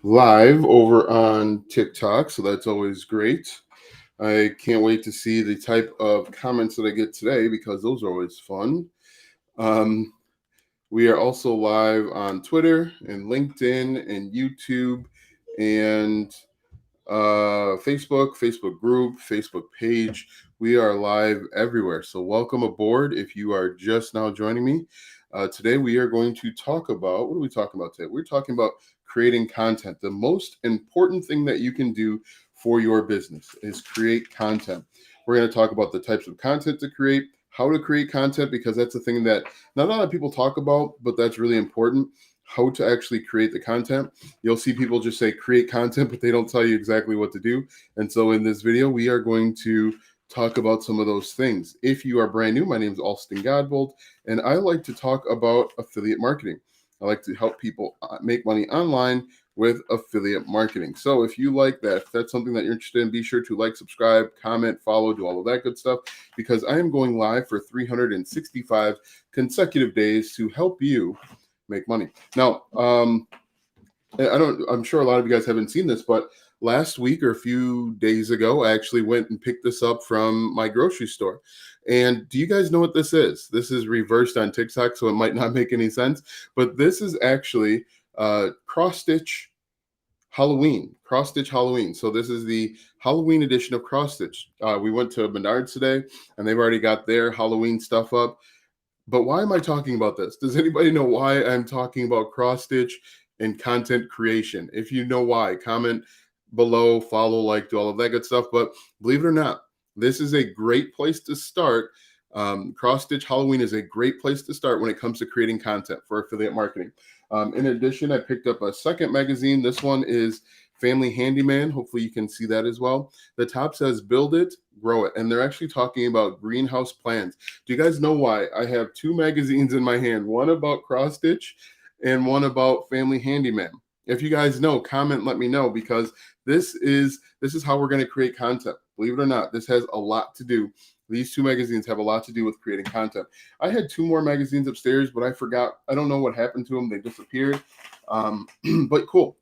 live over on TikTok, so that's always great. I can't wait to see the type of comments that I get today because those are always fun. Um, we are also live on Twitter and LinkedIn and YouTube and Facebook group, Facebook page. We are live everywhere. So, welcome aboard if you are just now joining me. Today, we are going to talk about what are we talking about today? We're talking about creating content. The most important thing that you can do for your business is create content. We're going to talk about the types of content to create, how to create content, because that's the thing that not a lot of people talk about, but that's really important. How to actually create the content. You'll see people just say create content, but they don't tell you exactly what to do. And so in this video, we are going to talk about some of those things. If you are brand new, my name is Alston Godbold, and I like to talk about affiliate marketing. I like to help people make money online with affiliate marketing. So if you like that, if that's something that you're interested in, be sure to like, subscribe, comment, follow, do all of that good stuff, because I am going live for 365 consecutive days to help you make money. Now, I'm sure a lot of you guys haven't seen this, but last week or a few days ago, I actually went and picked this up from my grocery store. And do you guys know what this is? This is reversed on TikTok, so it might not make any sense, but this is actually cross stitch Halloween, cross stitch Halloween. So this is the Halloween edition of cross stitch. We went to Menards today, and they've already got their Halloween stuff up. But why am I talking about this? Does anybody know why I'm talking about cross stitch and content creation? If you know why, comment below, follow, like, do all of that good stuff. But believe it or not, this is a great place to start. Cross stitch Halloween is a great place to start when it comes to creating content for affiliate marketing. In addition, I picked up a second magazine. This one is Family Handyman. Hopefully, you can see that as well. The top says "Build It, Grow It," and they're actually talking about greenhouse plans. Do you guys know why I have two magazines in my hand? One about cross stitch and one about Family Handyman. If you guys know, comment, let me know, because this is how we're going to create content. Believe it or not, this has a lot to do. These two magazines have a lot to do with creating content. I had two more magazines upstairs, but I forgot. I don't know what happened to them. They disappeared. But cool.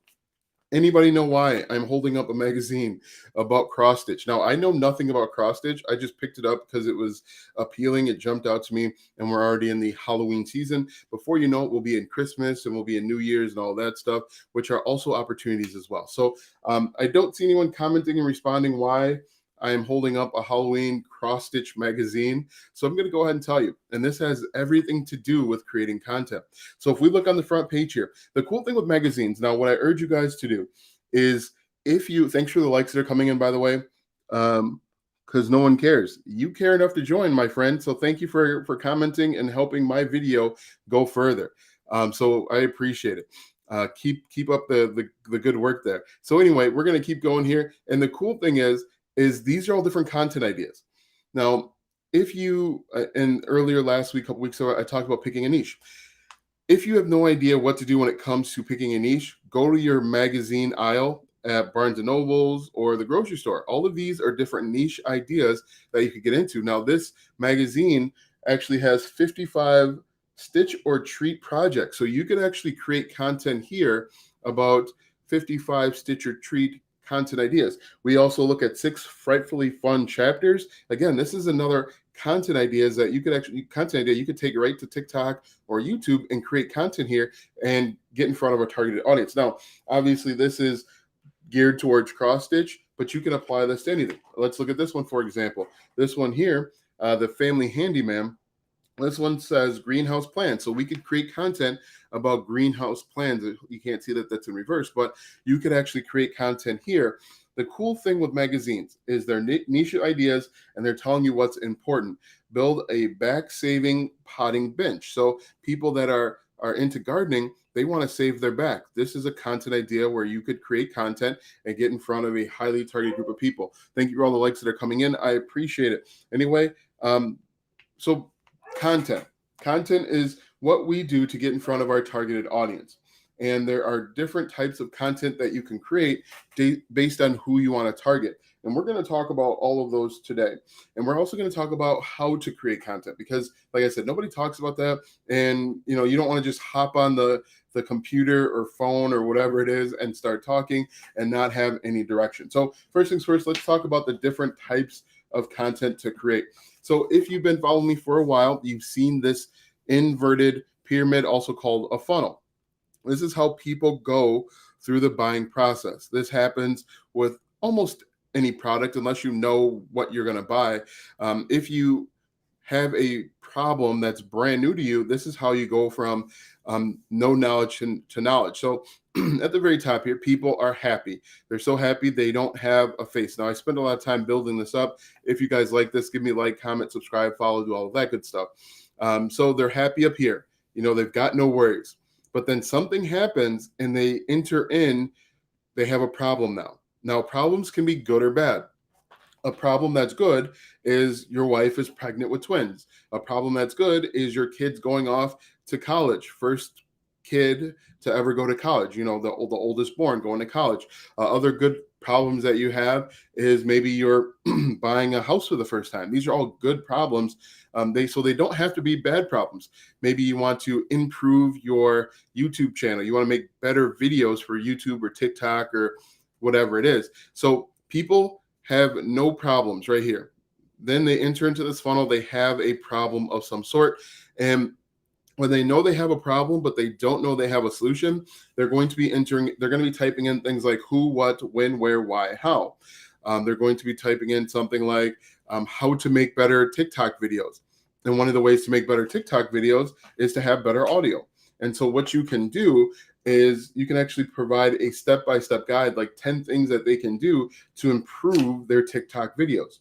Anybody know why I'm holding up a magazine about cross stitch? Now, I know nothing about cross stitch. I just picked it up because it was appealing. It jumped out to me, and we're already in the Halloween season. Before you know it, we'll be in Christmas and we'll be in New Year's and all that stuff, which are also opportunities as well. So I don't see anyone commenting and responding why I am holding up a Halloween cross stitch magazine. So I'm going to go ahead and tell you. And this has everything to do with creating content. So if we look on the front page here, the cool thing with magazines, now what I urge you guys to do is, thanks for the likes that are coming in, by the way, because no one cares. You care enough to join, my friend. So thank you for commenting and helping my video go further. So I appreciate it. Keep up the good work there. So anyway, we're going to keep going here. And the cool thing is these are all different content ideas. Now, if you, and earlier last week, a couple weeks ago, I talked about picking a niche. If you have no idea what to do when it comes to picking a niche, go to your magazine aisle at Barnes and Nobles or the grocery store. All of these are different niche ideas that you could get into. Now, this magazine actually has 55 stitch or treat projects. So you could actually create content here about 55 stitch or treat content ideas. We also look at 6 frightfully fun chapters. Again, this is another content ideas that you could take right to TikTok or YouTube and create content here and get in front of a targeted audience. Now, obviously, this is geared towards cross stitch, but you can apply this to anything. Let's look at this one, for example. This one here, the Family Handyman. This one says greenhouse plans. So we could create content about greenhouse plans. You can't see that that's in reverse, but you could actually create content here. The cool thing with magazines is they're niche ideas and they're telling you what's important. Build a back saving potting bench. So people that are into gardening, they want to save their back. This is a content idea where you could create content and get in front of a highly targeted group of people. Thank you for all the likes that are coming in. I appreciate it. Anyway, so content is what we do to get in front of our targeted audience. And there are different types of content that you can create based on who you want to target. And we're going to talk about all of those today. And we're also going to talk about how to create content because, like I said, nobody talks about that. And, you don't want to just hop on the the computer or phone or whatever it is and start talking and not have any direction. So first things first, let's talk about the different types of content to create. So if you've been following me for a while, you've seen this inverted pyramid, also called a funnel. This is how people go through the buying process. This happens with almost any product, unless you know what you're going to buy. If you have a problem that's brand new to you, this is how you go from no knowledge to knowledge. So at the very top here, people are happy. They're so happy they don't have a face. Now, I spent a lot of time building this up. If you guys like this, give me a like, comment, subscribe, follow, do all of that good stuff. So they're happy up here. They've got no worries. But then something happens and they enter in, they have a problem now. Now, problems can be good or bad. A problem that's good is your wife is pregnant with twins. A problem that's good is your kid's going off to college. First kid to ever go to college, the oldest born going to college. Other good problems that you have is maybe you're buying a house for the first time. These are all good problems. They don't have to be bad problems. Maybe you want to improve your YouTube channel. You want to make better videos for YouTube or TikTok or whatever it is. So people have no problems right here. Then they enter into this funnel. They have a problem of some sort. And when they know they have a problem, but they don't know they have a solution, they're going to be typing in things like who, what, when, where, why, how. They're going to be typing in something like how to make better TikTok videos. And one of the ways to make better TikTok videos is to have better audio. And so what you can do is you can actually provide a step-by-step guide, like 10 things that they can do to improve their TikTok videos.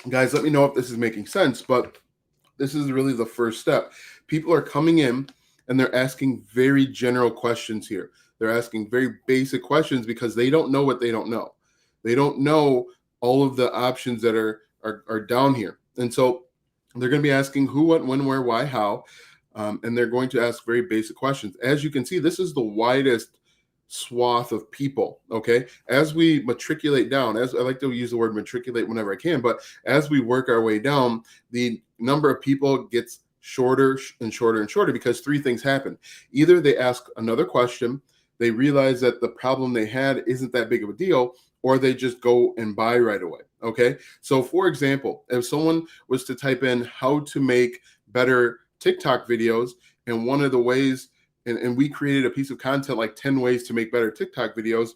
Guys, let me know if this is making sense, but this is really the first step. People are coming in and they're asking very general questions here. They're asking very basic questions because they don't know what they don't know. They don't know all of the options that are down here. And so they're going to be asking who, what, when, where, why, how, and they're going to ask very basic questions. As you can see, this is the widest swath of people. Okay, as we matriculate down, as I like to use the word matriculate whenever I can, but as we work our way down, the number of people gets shorter and shorter and shorter because three things happen. Either they ask another question, they realize that the problem they had isn't that big of a deal, or they just go and buy right away. Okay, so for example, if someone was to type in how to make better TikTok videos, and one of the ways, and we created a piece of content like 10 ways to make better TikTok videos.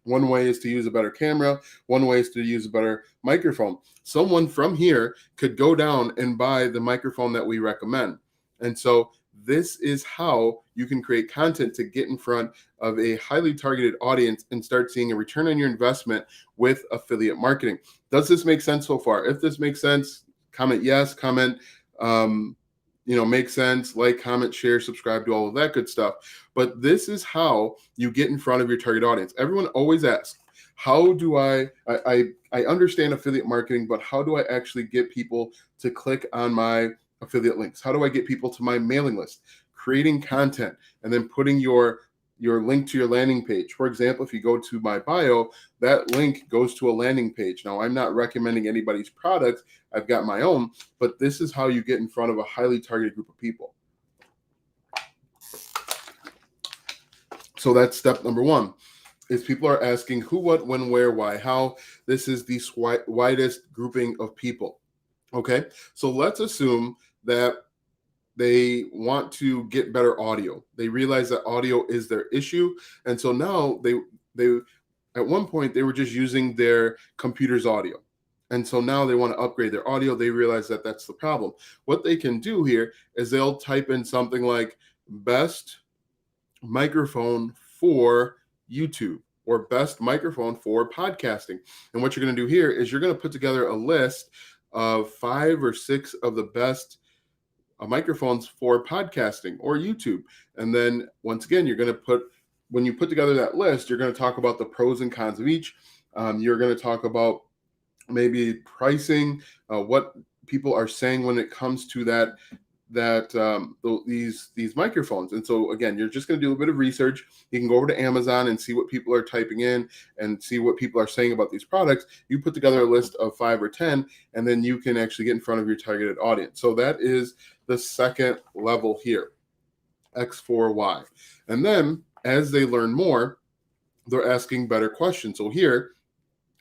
One way is to use a better camera. One way is to use a better microphone. Someone from here could go down and buy the microphone that we recommend. And so this is how you can create content to get in front of a highly targeted audience and start seeing a return on your investment with affiliate marketing. Does this make sense so far? If this makes sense, comment yes, comment make sense, like, comment, share, subscribe, do all of that good stuff. But this is how you get in front of your target audience. Everyone always asks, how do I understand affiliate marketing, but how do I actually get people to click on my affiliate links? How do I get people to my mailing list? Creating content and then putting your link to your landing page. For example, if you go to my bio, that link goes to a landing page. Now, I'm not recommending anybody's products. I've got my own, but this is how you get in front of a highly targeted group of people. So that's step number one, is people are asking who, what, when, where, why, how. This is the widest grouping of people. Okay, so let's assume that they want to get better audio. They realize that audio is their issue. And so now they at one point they were just using their computer's audio. And so now they want to upgrade their audio. They realize that that's the problem. What they can do here is they'll type in something like best microphone for YouTube or best microphone for podcasting. And what you're going to do here is you're going to put together a list of 5 or 6 of the best microphones for podcasting or YouTube. And then once again, when you put together that list, you're going to talk about the pros and cons of each. You're going to talk about maybe pricing, what people are saying when it comes to that that these microphones. And so again, you're just going to do a bit of research. You can go over to Amazon and see what people are typing in and see what people are saying about these products. You put together a list of 5 or 10, and then you can actually get in front of your targeted audience. So that is the second level here, X4Y. And then as they learn more, they're asking better questions. So here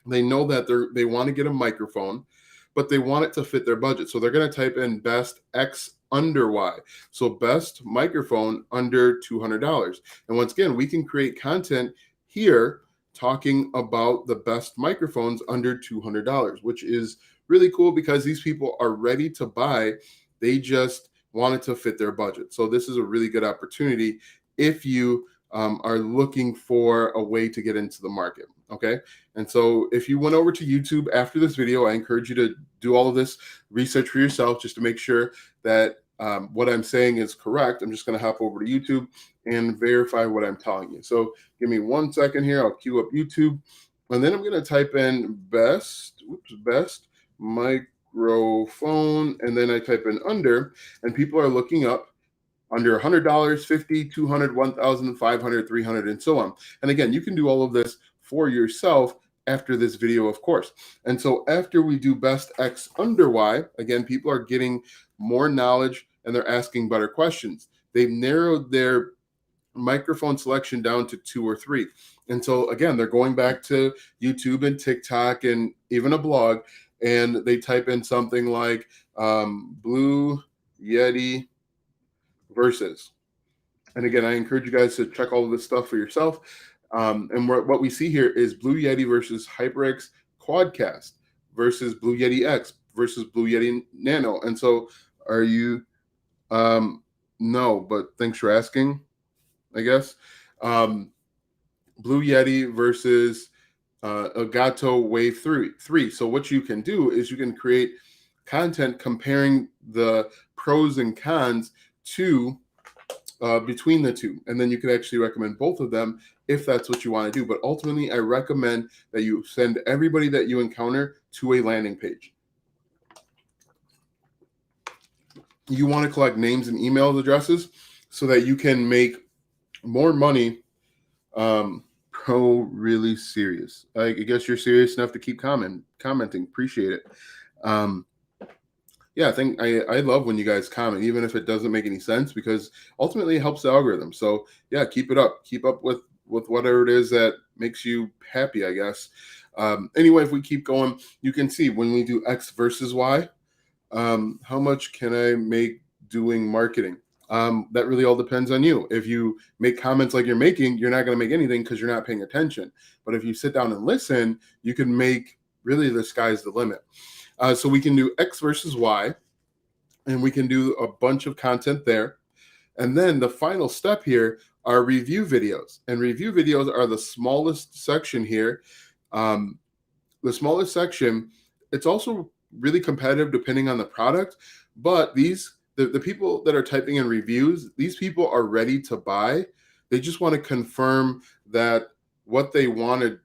they know that they want to get a microphone, but they want it to fit their budget. So they're going to type in best X under Y. So best microphone under $200. And once again, we can create content here talking about the best microphones under $200, which is really cool because these people are ready to buy. They just want it to fit their budget. So this is a really good opportunity if you are looking for a way to get into the market. Okay. And so if you went over to YouTube after this video, I encourage you to do all of this research for yourself just to make sure that what I'm saying is correct. I'm just going to hop over to YouTube and verify what I'm telling you. So give me 1 second here. I'll queue up YouTube, and then I'm going to type in best microphone, and then I type in under, and people are looking up under $100, 50, 200, 1,000, 500, 300, and so on. And again, you can do all of this for yourself after this video, of course. And so after we do best X under Y, again, people are getting more knowledge and they're asking better questions. They've narrowed their microphone selection down to 2 or 3. And so again, they're going back to YouTube and TikTok and even a blog, and they type in something like Blue Yeti versus. And again, I encourage you guys to check all of this stuff for yourself. And what we see here is Blue Yeti versus HyperX Quadcast versus Blue Yeti X versus Blue Yeti Nano. And so are you, no, but thanks for asking, I guess. Blue Yeti versus Elgato Wave 3. So what you can do is you can create content comparing the pros and cons to between the two, and then you can actually recommend both of them if that's what you want to do. But ultimately, I recommend that you send everybody that you encounter to a landing page. You want to collect names and email addresses so that you can make more money. Pro, really serious. I guess you're serious enough to keep commenting. Appreciate it. Yeah, I think I love when you guys comment, even if it doesn't make any sense, because ultimately it helps the algorithm. So yeah, keep it up. Keep up with whatever it is that makes you happy, I guess. Anyway, if we keep going, you can see when we do X versus Y, how much can I make doing marketing? That really all depends on you. If you make comments like you're making, you're not going to make anything because you're not paying attention. But if you sit down and listen, you can make, really, the sky's the limit. So we can do X versus Y, and we can do a bunch of content there. And then the final step here are review videos. And review videos are the smallest section here. The smallest section, it's also really competitive depending on the product. But the people that are typing in reviews, these people are ready to buy. They just want to confirm that what they wanted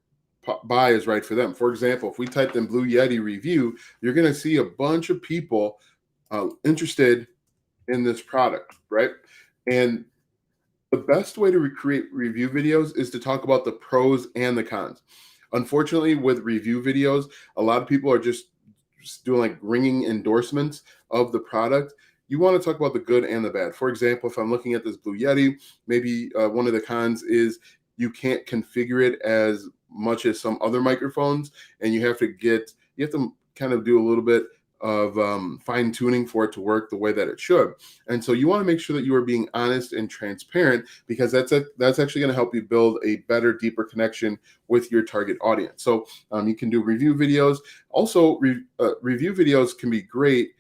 buy is right for them. For example, if we typed in Blue Yeti review, you're going to see a bunch of people interested in this product, right? And the best way to recreate review videos is to talk about the pros and the cons. Unfortunately, with review videos, a lot of people are just doing like ringing endorsements of the product. You want to talk about the good and the bad. For example, if I'm looking at this Blue Yeti, maybe one of the cons is you can't configure it as much as some other microphones, and you have to kind of do a little bit of fine tuning for it to work the way that it should. And so you want to make sure that you are being honest and transparent, because that's actually going to help you build a better, deeper connection with your target audience. So you can do review videos. Also, review videos can be great,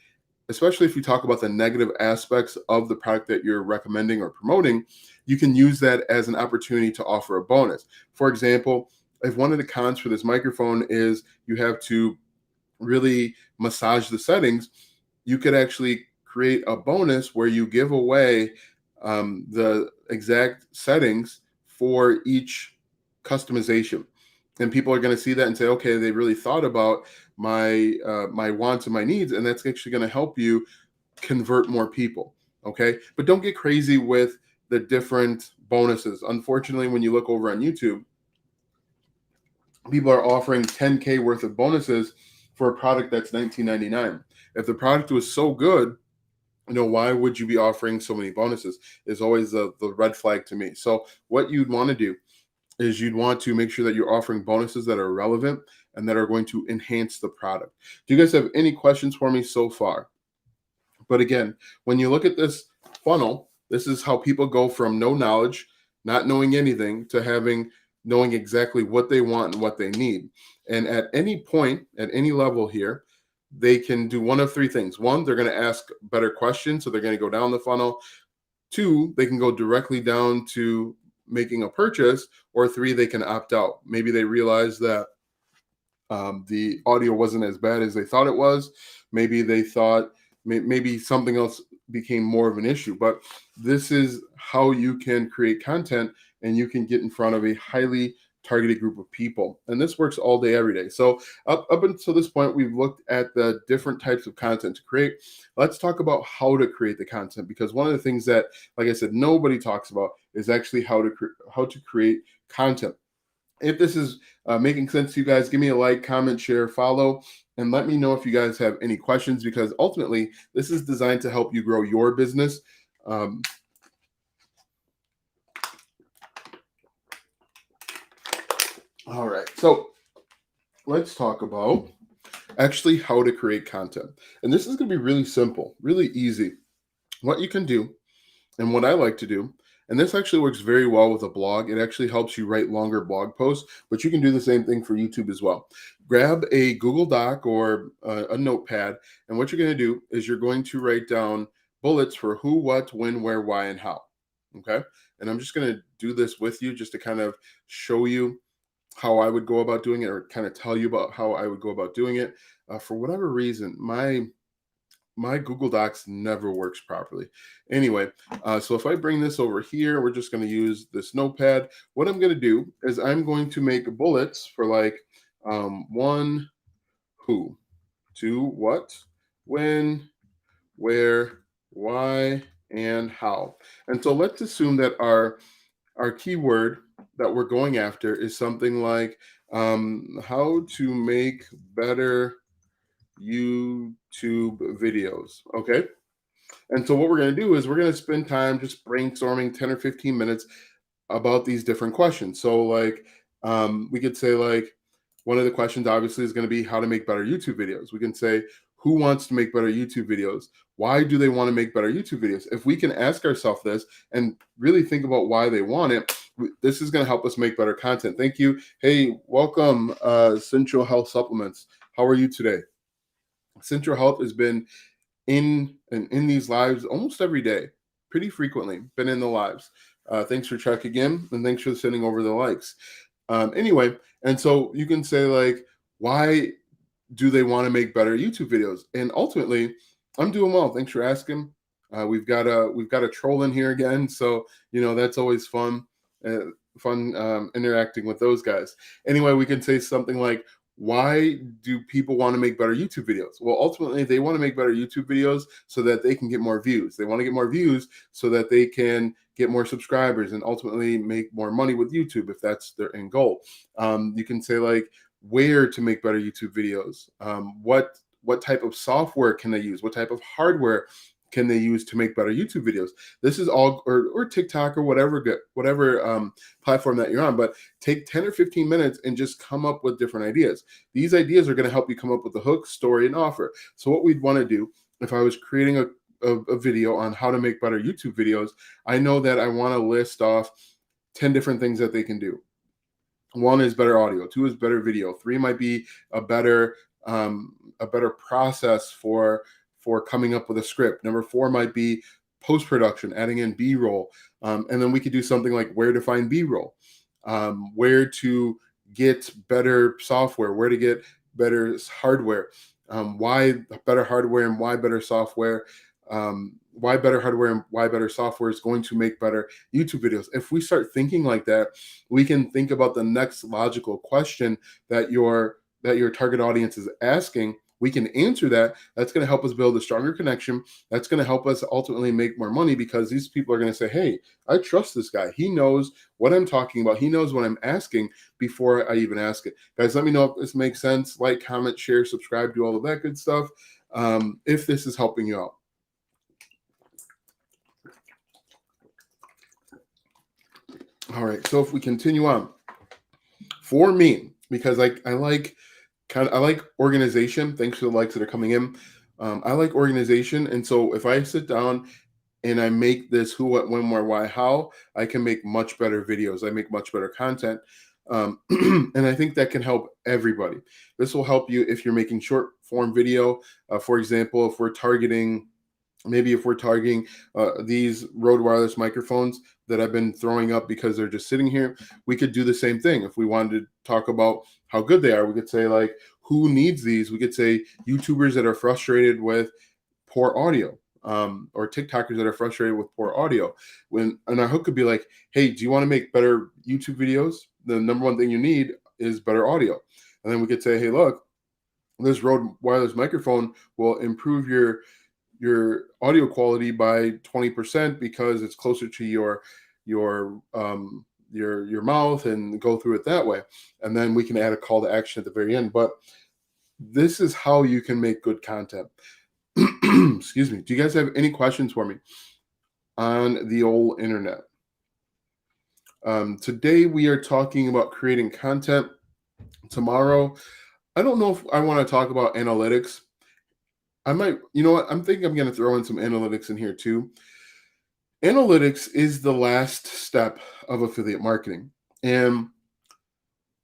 especially if you talk about the negative aspects of the product that you're recommending or promoting. You can use that as an opportunity to offer a bonus. For example, if one of the cons for this microphone is you have to really massage the settings, you could actually create a bonus where you give away the exact settings for each customization. And people are going to see that and say, okay, they really thought about my wants and my needs, and that's actually going to help you convert more people. Okay. But don't get crazy with the different bonuses. Unfortunately, when you look over on YouTube, people are offering 10K worth of bonuses for a product that's $19.99. If the product was so good, why would you be offering so many bonuses? Is always the red flag to me. So what you'd want to do is you'd want to make sure that you're offering bonuses that are relevant and that are going to enhance the product. Do you guys have any questions for me so far? But again, when you look at this funnel, this is how people go from no knowledge, not knowing anything, to knowing exactly what they want and what they need. And at any point, at any level here, they can do one of three things. One, they're going to ask better questions, so they're going to go down the funnel. Two, they can go directly down to making a purchase. Or three, they can opt out. Maybe they realize that the audio wasn't as bad as they thought it was. Maybe they thought maybe something else became more of an issue. But this is how you can create content and you can get in front of a highly targeted group of people. And this works all day, every day. So up until this point, we've looked at the different types of content to create. Let's talk about how to create the content, because one of the things that, like I said, nobody talks about is actually how to create content. If this is making sense to you guys, give me a like, comment, share, follow, and let me know if you guys have any questions, because ultimately this is designed to help you grow your business. All right, so let's talk about actually how to create content. And this is going to be really simple, really easy. What you can do, and what I like to do, and this actually works very well with a blog. It actually helps you write longer blog posts, but you can do the same thing for YouTube as well. Grab a Google Doc or a notepad, and what you're going to do is you're going to write down bullets for who, what, when, where, why, and how. Okay. And I'm just going to do this with you just to kind of show you how I would go about doing it, or kind of tell you about how I would go about doing it. For whatever reason, my Google Docs never works properly. Anyway, so if I bring this over here, we're just going to use this notepad. What I'm going to do is I'm going to make bullets for like one, who, two, what, when, where, why, and how. And so let's assume that our keyword that we're going after is something like how to make better YouTube videos. Okay. And so what we're going to do is we're going to spend time just brainstorming 10 or 15 minutes about these different questions. So like we could say like one of the questions obviously is going to be how to make better YouTube videos. We can say who wants to make better YouTube videos? Why do they want to make better YouTube videos? If we can ask ourselves this and really think about why they want it, this is going to help us make better content. Thank you. Hey, welcome, Central Health Supplements. How are you today? Central Health has been in these lives almost every day, pretty frequently, been in the lives. Thanks for checking in, and thanks for sending over the likes. Anyway, and so you can say like, why do they want to make better YouTube videos? And ultimately, I'm doing well. Thanks for asking. We've got a troll in here again, so that's always fun. Interacting with those guys. Anyway, we can say something like, why do people want to make better YouTube videos? Well, ultimately, they want to make better YouTube videos so that they can get more views. They want to get more views so that they can get more subscribers and ultimately make more money with YouTube if that's their end goal. You can say like where to make better YouTube videos. What type of software can they use? What type of hardware can they use to make better YouTube videos? This is all, or TikTok or whatever platform that you're on, but take 10 or 15 minutes and just come up with different ideas. These ideas are going to help you come up with a hook, story, and offer. So what we'd want to do, if I was creating a video on how to make better YouTube videos, I know that I want to list off 10 different things that they can do. One is better audio, two is better video, three might be a better process for coming up with a script. Number four might be post-production, adding in B-roll. And then we could do something like where to find B-roll, where to get better software, where to get better hardware, why better hardware and why better software, why better hardware and why better software is going to make better YouTube videos. If we start thinking like that, we can think about the next logical question that your target audience is asking. we can answer that. That's going to help us build a stronger connection. That's going to help us ultimately make more money, because these people are going to say, hey, I trust this guy. He knows what I'm talking about. He knows what I'm asking before I even ask it. Guys, let me know if this makes sense. Like, comment, share, subscribe, do all of that good stuff. If this is helping you out. All right, so if we continue on, for me, because I like organization. Thanks for the likes that are coming in. I like organization, and so if I sit down and I make this who, what, when, where, why, how, I can make much better videos. I make much better content, and I think that can help everybody. This will help you if you're making short form video. For example, if we're targeting these Rode wireless microphones that I've been throwing up because they're just sitting here, we could do the same thing. If we wanted to talk about how good they are, we could say, like, who needs these? We could say YouTubers that are frustrated with poor audio, or TikTokers that are frustrated with poor audio. And our hook could be like, hey, do you want to make better YouTube videos? The number one thing you need is better audio. And then we could say, hey, look, this Rode wireless microphone will improve your audio quality by 20% because it's closer to your mouth, and go through it that way. And then we can add a call to action at the very end. But this is how you can make good content. Excuse me. Do you guys have any questions for me on the old internet? Today we are talking about creating content. Tomorrow, I don't know if I want to talk about analytics. I might, you know what? I'm thinking I'm going to throw in some analytics in here too. Analytics is the last step of affiliate marketing. And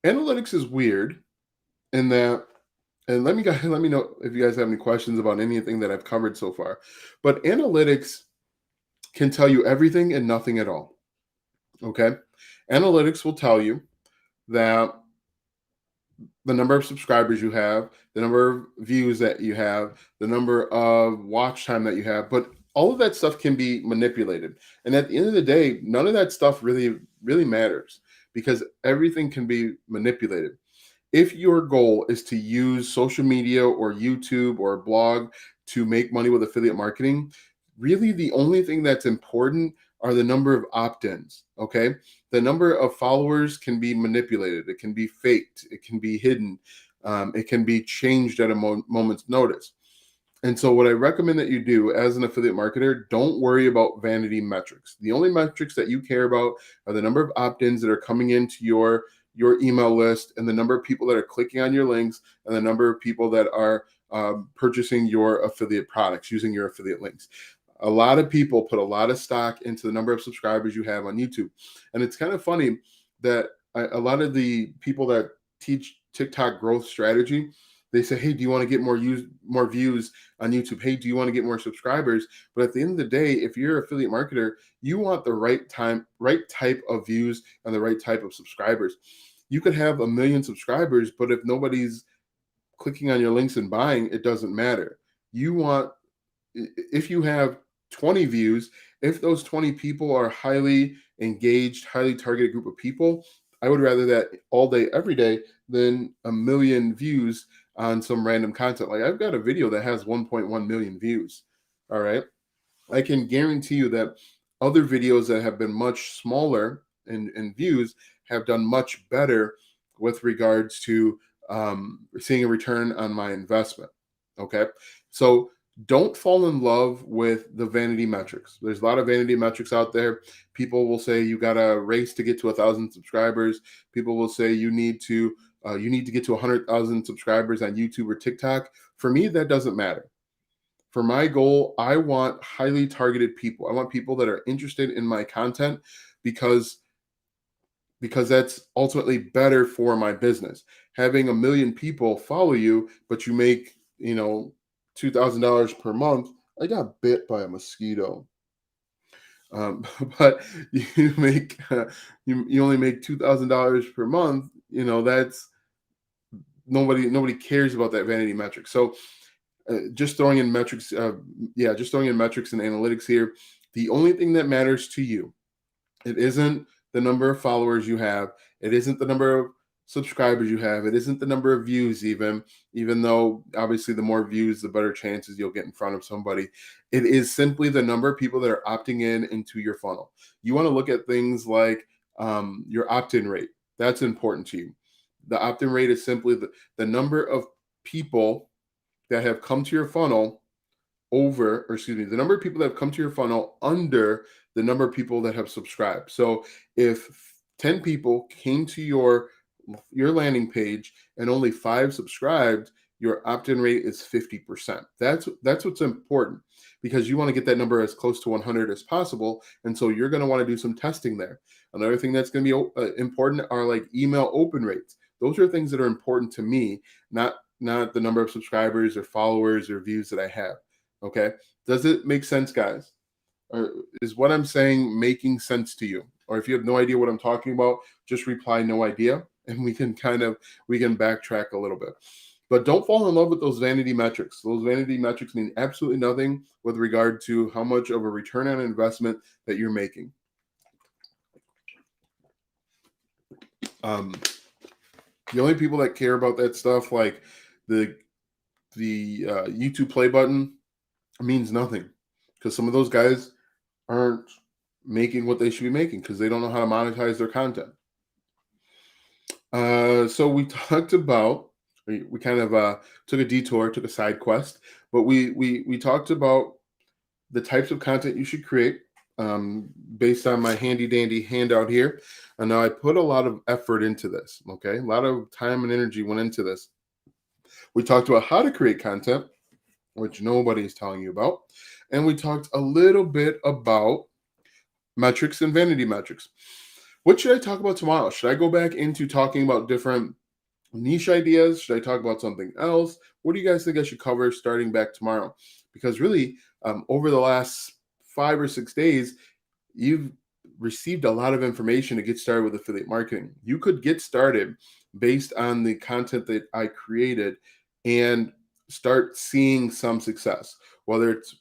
analytics is weird in that, and let me know if you guys have any questions about anything that I've covered so far. But analytics can tell you everything and nothing at all. Okay? Analytics will tell you that the number of subscribers you have, the number of views that you have, the number of watch time that you have, but all of that stuff can be manipulated. And at the end of the day, none of that stuff really matters, because everything can be manipulated. If your goal is to use social media or YouTube or a blog to make money with affiliate marketing, really the only thing that's important are the number of opt-ins, okay? The number of followers can be manipulated. It can be faked. It can be hidden. It can be changed at a moment's notice. And so what I recommend that you do as an affiliate marketer, don't worry about vanity metrics. The only metrics that you care about are the number of opt-ins that are coming into your email list, and the number of people that are clicking on your links, and the number of people that are purchasing your affiliate products using your affiliate links. A lot of people put a lot of stock into the number of subscribers you have on YouTube. And it's kind of funny that a lot of the people that teach TikTok growth strategy, they say, hey, do you want to get more views on YouTube? Hey, do you want to get more subscribers? But at the end of the day, if you're an affiliate marketer, you want the right type of views and the right type of subscribers. You could have 1 million subscribers, but if nobody's clicking on your links and buying, it doesn't matter. If you have 20 views, if those 20 people are highly engaged, highly targeted group of people, I would rather that all day, every day, than 1 million views on some random content. Like, I've got a video that has 1.1 million views. All right. I can guarantee you that other videos that have been much smaller in views have done much better with regards to seeing a return on my investment. Okay. So don't fall in love with the vanity metrics. There's a lot of vanity metrics out there. People will say you got to race to get to 1,000 subscribers. People will say you need to get to 100,000 subscribers on YouTube or TikTok. For me, that doesn't matter. For my goal, I want highly targeted people. I want people that are interested in my content, because that's ultimately better for my business. Having 1 million people follow you, but you make, $2,000 per month. I got bit by a mosquito. But you make you only make $2,000 per month. That's nobody cares about that vanity metric. So just throwing in metrics, just throwing in metrics and analytics here. The only thing that matters to you, it isn't the number of followers you have. It isn't the number of subscribers you have. It isn't the number of views, even though obviously the more views, the better chances you'll get in front of somebody. It is simply the number of people that are opting in into your funnel. You want to look at things like your opt-in rate. That's important to you. The opt-in rate is simply the number of people that have come to your funnel the number of people that have come to your funnel under the number of people that have subscribed. So if 10 people came to your landing page and only 5 subscribed, your opt-in rate is 50%. That's what's important, because you want to get that number as close to 100 as possible, and so you're going to want to do some testing there. Another thing that's going to be important are like email open rates. Those are things that are important to me, not the number of subscribers or followers or views that I have. Okay. Does it make sense, guys? Or is what I'm saying making sense to you? Or if you have no idea what I'm talking about, just reply no idea, and we can backtrack a little bit. But don't fall in love with those vanity metrics. Those vanity metrics mean absolutely nothing with regard to how much of a return on investment that you're making. The only people that care about that stuff, like the YouTube play button, means nothing, because some of those guys aren't making what they should be making because they don't know how to monetize their content. So we talked about, we kind of took a detour, took a side quest, but we talked about the types of content you should create based on my handy dandy handout here. And now I put a lot of effort into this. Okay, a lot of time and energy went into this. We talked about how to create content, which nobody's telling you about. And we talked a little bit about metrics and vanity metrics. What should I talk about tomorrow? Should I go back into talking about different niche ideas? Should I talk about something else? What do you guys think I should cover starting back tomorrow? Because really, over the last 5 or 6 days, you've received a lot of information to get started with affiliate marketing. You could get started based on the content that I created and start seeing some success, whether it's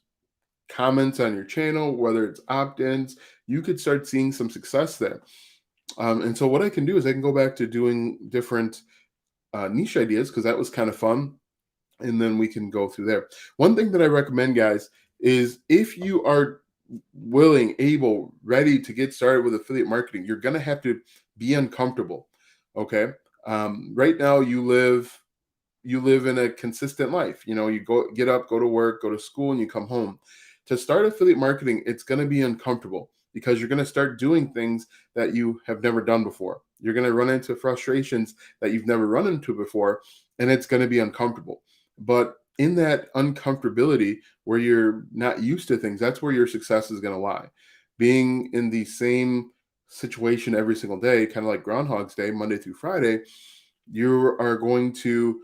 comments on your channel, whether it's opt-ins. You could start seeing some success there. And so what I can do is I can go back to doing different niche ideas, because that was kind of fun. And then we can go through there. One thing that I recommend, guys, is if you are willing, able, ready to get started with affiliate marketing, you're going to have to be uncomfortable. Okay. Right now you live in a consistent life. You get up, go to work, go to school, and you come home. To start affiliate marketing, it's going to be uncomfortable, because you're going to start doing things that you have never done before. You're going to run into frustrations that you've never run into before, and it's going to be uncomfortable. But in that uncomfortability, where you're not used to things, that's where your success is going to lie. Being in the same situation every single day, kind of like Groundhog's Day, Monday through Friday, you are going to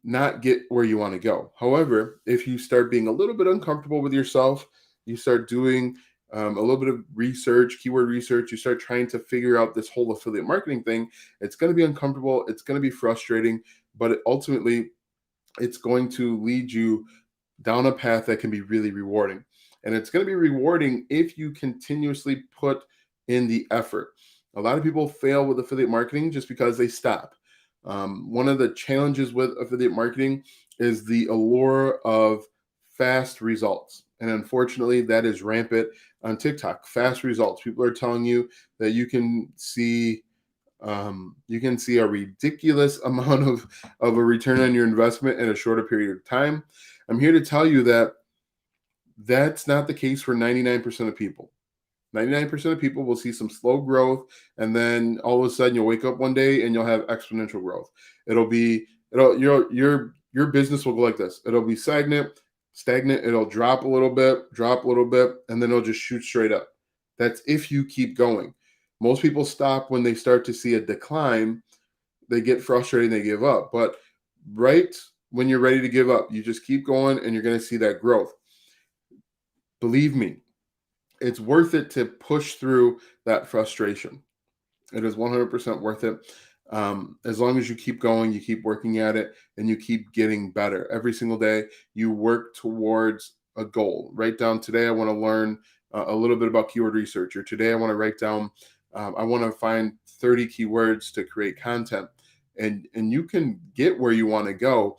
not get where you want to go. However, if you start being a little bit uncomfortable with yourself, you start doing a little bit of research, keyword research, you start trying to figure out this whole affiliate marketing thing, it's going to be uncomfortable, it's going to be frustrating, but ultimately it's going to lead you down a path that can be really rewarding. And it's going to be rewarding if you continuously put in the effort. A lot of people fail with affiliate marketing just because they stop. One of the challenges with affiliate marketing is the allure of fast results. And unfortunately, that is rampant on TikTok. Fast results. People are telling you that you can see a ridiculous amount of a return on your investment in a shorter period of time. I'm here to tell you that that's not the case for 99% of people. 99% of people will see some slow growth, and then all of a sudden you'll wake up one day and you'll have exponential growth. Your business will go like this. It'll be stagnant, it'll drop a little bit, and then it'll just shoot straight up. That's if you keep going. Most people stop when they start to see a decline. They get frustrated and they give up. But right when you're ready to give up, you just keep going and you're going to see that growth. Believe me, it's worth it to push through that frustration. It is 100% worth it. As long as you keep going, you keep working at it, and you keep getting better. Every single day, you work towards a goal. Write down, today I want to learn a little bit about keyword research, or today I want to write down, I want to find 30 keywords to create content. and you can get where you want to go.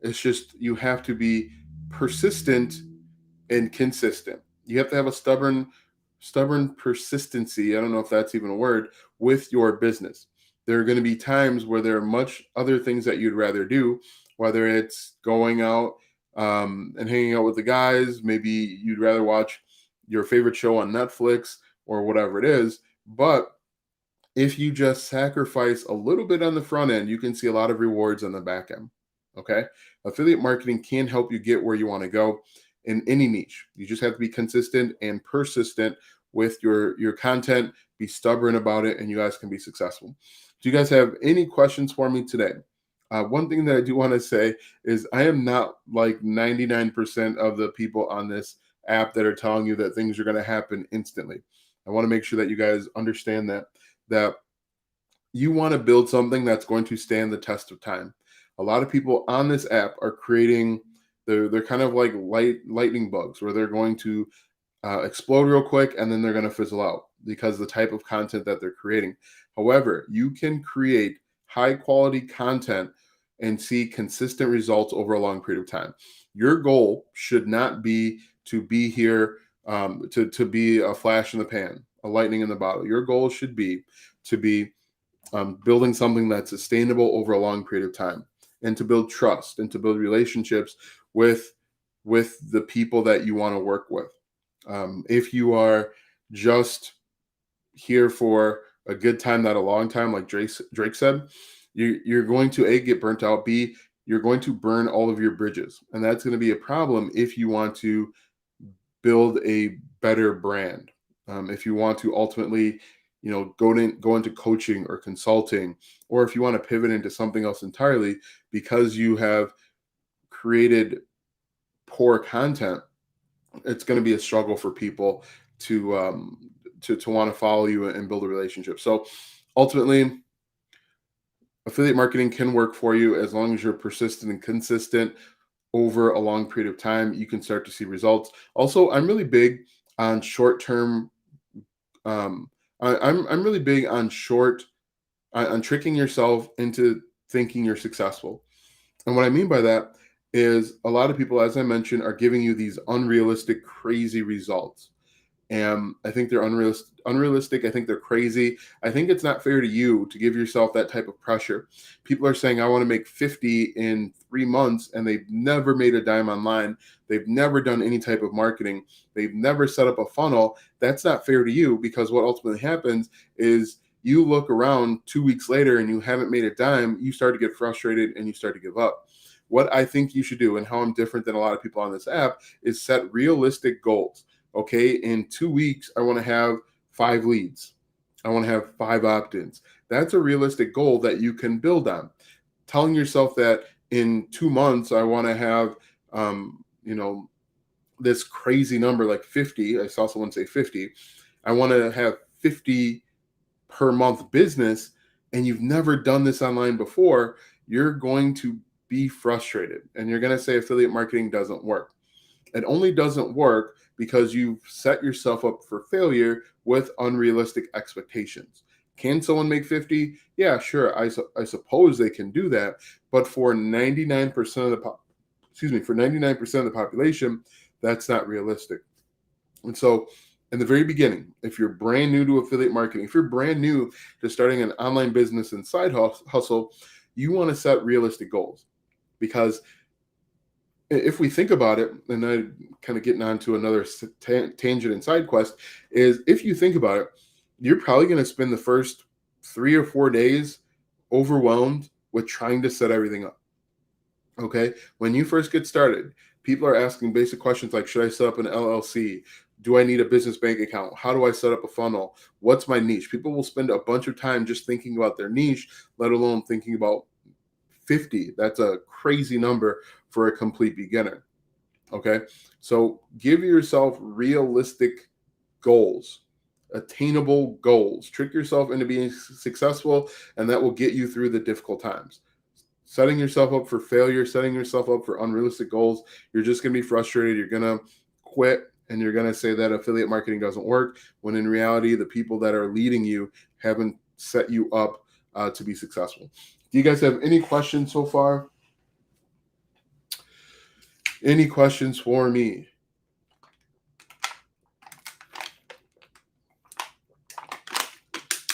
It's just you have to be persistent and consistent. You have to have a stubborn persistency. I don't know if that's even a word with your business. There are going to be times where there are much other things that you'd rather do, whether it's going out and hanging out with the guys. Maybe you'd rather watch your favorite show on Netflix or whatever it is. But if you just sacrifice a little bit on the front end, you can see a lot of rewards on the back end. Okay. Affiliate marketing can help you get where you want to go in any niche. You just have to be consistent and persistent with your content, be stubborn about it, and you guys can be successful. Do you guys have any questions for me today? One thing that I do want to say is I am not like 99% of the people on this app that are telling you that things are going to happen instantly. I want to make sure that you guys understand that you want to build something that's going to stand the test of time. A lot of people on this app are creating, they're kind of like lightning bugs where they're going to explode real quick and then they're going to fizzle out because the type of content that they're creating. However, you can create high quality content and see consistent results over a long period of time. Your goal should not be to be here to be a flash in the pan, a lightning in the bottle. Your goal should be to be building something that's sustainable over a long period of time, and to build trust and to build relationships with the people that you want to work with. If you are just here for a good time, not a long time, like Drake said, you're going to A, get burnt out, B, you're going to burn all of your bridges. And that's going to be a problem if you want to build a better brand. If you want to ultimately, go into coaching or consulting, or if you want to pivot into something else entirely because you have created poor content, it's going to be a struggle for people to want to follow you and build a relationship. So ultimately, affiliate marketing can work for you as long as you're persistent and consistent over a long period of time. You can start to see results. Also, I'm really big on short-term. I'm really big on on tricking yourself into thinking you're successful. And what I mean by that is a lot of people, as I mentioned, are giving you these unrealistic, crazy results. And I think they're unrealistic. I think they're crazy. I think it's not fair to you to give yourself that type of pressure. People are saying, I want to make 50 in 3 months, and they've never made a dime online. They've never done any type of marketing. They've never set up a funnel. That's not fair to you, because what ultimately happens is you look around 2 weeks later and you haven't made a dime. You start to get frustrated and you start to give up. What I think you should do, and how I'm different than a lot of people on this app, is set realistic goals. Okay, in 2 weeks, I want to have 5 leads. I want to have 5 opt-ins. That's a realistic goal that you can build on. Telling yourself that in 2 months, I want to have, this crazy number like 50. I saw someone say 50. I want to have 50 per month business, and you've never done this online before, you're going to be frustrated and you're going to say affiliate marketing doesn't work. It only doesn't work because you've set yourself up for failure with unrealistic expectations. Can someone make 50? Yeah, sure. I suppose they can do that. But for 99% of for 99% of the population, that's not realistic. And so in the very beginning, if you're brand new to affiliate marketing, if you're brand new to starting an online business and side hustle, you want to set realistic goals. Because if we think about it, and I kind of getting onto another tangent and side quest, is if you think about it, you're probably going to spend the first 3 or 4 days overwhelmed with trying to set everything up. Okay. When you first get started, people are asking basic questions like, should I set up an LLC? Do I need a business bank account? How do I set up a funnel? What's my niche? People will spend a bunch of time just thinking about their niche, let alone thinking about 50. That's a crazy number for a complete beginner. Okay. So give yourself realistic goals, attainable goals. Trick yourself into being successful, and that will get you through the difficult times. Setting yourself up for failure, setting yourself up for unrealistic goals, you're just going to be frustrated. You're going to quit, and you're going to say that affiliate marketing doesn't work, when in reality, the people that are leading you haven't set you up to be successful. Do you guys have any questions so far? Any questions for me?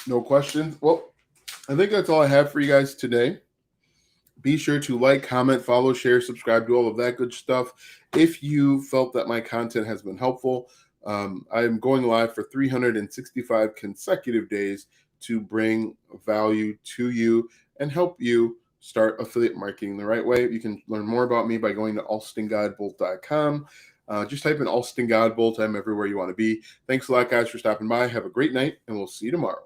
No questions? Well, I think that's all I have for you guys today. Be sure to like, comment, follow, share, subscribe, do all of that good stuff. If you felt that my content has been helpful, I'm going live for 365 consecutive days to bring value to you and help you start affiliate marketing the right way. You can learn more about me by going to alstongodbolt.com. Just type in Alston Godbolt. I'm everywhere you want to be. Thanks a lot, guys, for stopping by. Have a great night, and we'll see you tomorrow.